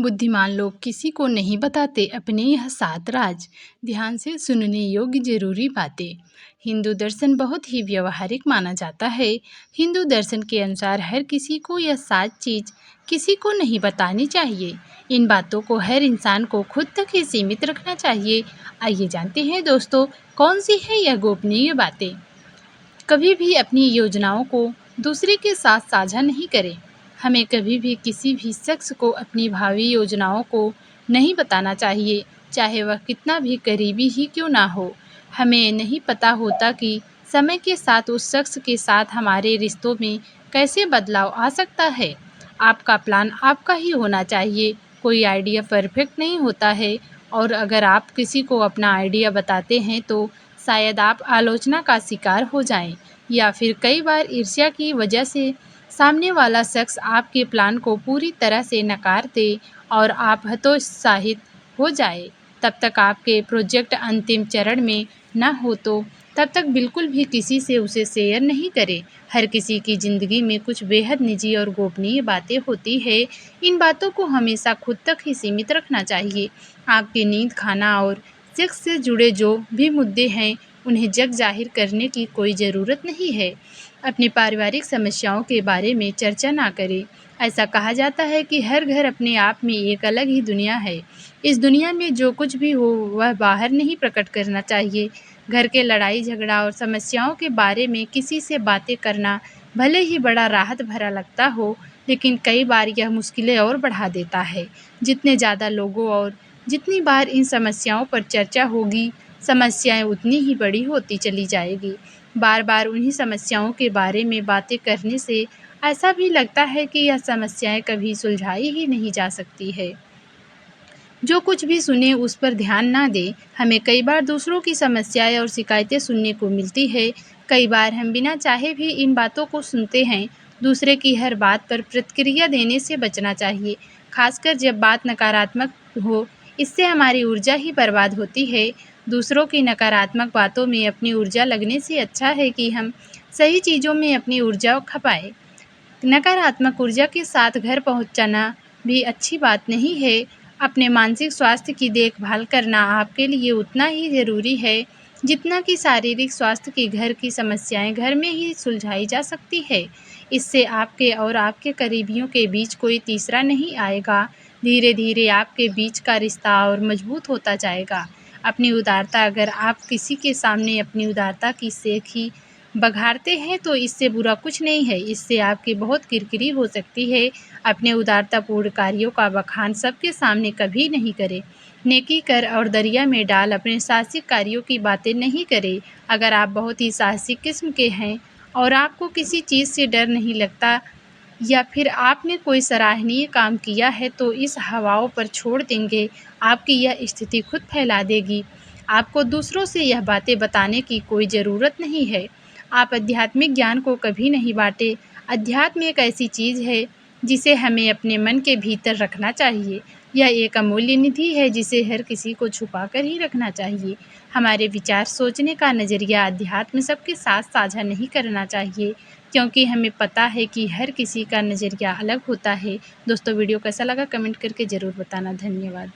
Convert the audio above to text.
बुद्धिमान लोग किसी को नहीं बताते अपने यह 7 राज। ध्यान से सुनने योग्य जरूरी बातें। हिंदू दर्शन बहुत ही व्यवहारिक माना जाता है। हिंदू दर्शन के अनुसार हर किसी को यह 7 चीज किसी को नहीं बतानी चाहिए। इन बातों को हर इंसान को खुद तक ही सीमित रखना चाहिए। आइए जानते हैं दोस्तों, कौन सी है यह गोपनीय बातें। कभी भी अपनी योजनाओं को दूसरे के साथ साझा नहीं करें। हमें कभी भी किसी भी शख्स को अपनी भावी योजनाओं को नहीं बताना चाहिए, चाहे वह कितना भी करीबी ही क्यों ना हो। हमें नहीं पता होता कि समय के साथ उस शख्स के साथ हमारे रिश्तों में कैसे बदलाव आ सकता है। आपका प्लान आपका ही होना चाहिए। कोई आइडिया परफेक्ट नहीं होता है, और अगर आप किसी को अपना आइडिया बताते हैं तो शायद आप आलोचना का शिकार हो जाएं, या फिर कई बार ईर्ष्या की वजह से सामने वाला शख्स आपके प्लान को पूरी तरह से नकार दे और आप हतोत्साहित हो जाए। तब तक आपके प्रोजेक्ट अंतिम चरण में न हो तो तब तक बिल्कुल भी किसी से उसे शेयर नहीं करें। हर किसी की ज़िंदगी में कुछ बेहद निजी और गोपनीय बातें होती है। इन बातों को हमेशा खुद तक ही सीमित रखना चाहिए। आपकी नींद, खाना और सेक्स से जुड़े जो भी मुद्दे हैं, उन्हें जग जाहिर करने की कोई ज़रूरत नहीं है। अपनी पारिवारिक समस्याओं के बारे में चर्चा ना करें। ऐसा कहा जाता है कि हर घर अपने आप में एक अलग ही दुनिया है। इस दुनिया में जो कुछ भी हो वह बाहर नहीं प्रकट करना चाहिए। घर के लड़ाई झगड़ा और समस्याओं के बारे में किसी से बातें करना भले ही बड़ा राहत भरा लगता हो, लेकिन कई बार यह मुश्किलें और बढ़ा देता है। जितने ज़्यादा लोगों और जितनी बार इन समस्याओं पर चर्चा होगी, समस्याएं उतनी ही बड़ी होती चली जाएगी। बार बार उन्हीं समस्याओं के बारे में बातें करने से ऐसा भी लगता है कि यह समस्याएं कभी सुलझाई ही नहीं जा सकती है। जो कुछ भी सुने उस पर ध्यान ना दें। हमें कई बार दूसरों की समस्याएं और शिकायतें सुनने को मिलती है। कई बार हम बिना चाहे भी इन बातों को सुनते हैं। दूसरे की हर बात पर प्रतिक्रिया देने से बचना चाहिए, खासकर जब बात नकारात्मक हो। इससे हमारी ऊर्जा ही बर्बाद होती है। दूसरों की नकारात्मक बातों में अपनी ऊर्जा लगने से अच्छा है कि हम सही चीज़ों में अपनी ऊर्जा खपाएं। नकारात्मक ऊर्जा के साथ घर पहुंचना भी अच्छी बात नहीं है। अपने मानसिक स्वास्थ्य की देखभाल करना आपके लिए उतना ही ज़रूरी है जितना कि शारीरिक स्वास्थ्य की। घर की समस्याएं घर में ही सुलझाई जा सकती है। इससे आपके और आपके करीबियों के बीच कोई तीसरा नहीं आएगा। धीरे धीरे आपके बीच का रिश्ता और मजबूत होता जाएगा। अपनी उदारता, अगर आप किसी के सामने अपनी उदारता की सेखी बघाड़ते हैं तो इससे बुरा कुछ नहीं है। इससे आपकी बहुत किरकिरी हो सकती है। अपने उदारतापूर्ण कार्यों का बखान सबके सामने कभी नहीं करें। नेकी कर और दरिया में डाल, अपने साहसिक कार्यों की बातें नहीं करें। अगर आप बहुत ही साहसिक किस्म के हैं और आपको किसी चीज़ से डर नहीं लगता, या फिर आपने कोई सराहनीय काम किया है, तो इस हवाओं पर छोड़ देंगे। आपकी यह स्थिति खुद फैला देगी। आपको दूसरों से यह बातें बताने की कोई ज़रूरत नहीं है। आप आध्यात्मिक ज्ञान को कभी नहीं बांटे। अध्यात्म एक ऐसी चीज़ है जिसे हमें अपने मन के भीतर रखना चाहिए। यह एक अमूल्य निधि है जिसे हर किसी को छुपा कर ही रखना चाहिए। हमारे विचार, सोचने का नज़रिया, अध्यात्म सबके साथ साझा नहीं करना चाहिए, क्योंकि हमें पता है कि हर किसी का नज़रिया अलग होता है। दोस्तों, वीडियो कैसा लगा कमेंट करके ज़रूर बताना। धन्यवाद।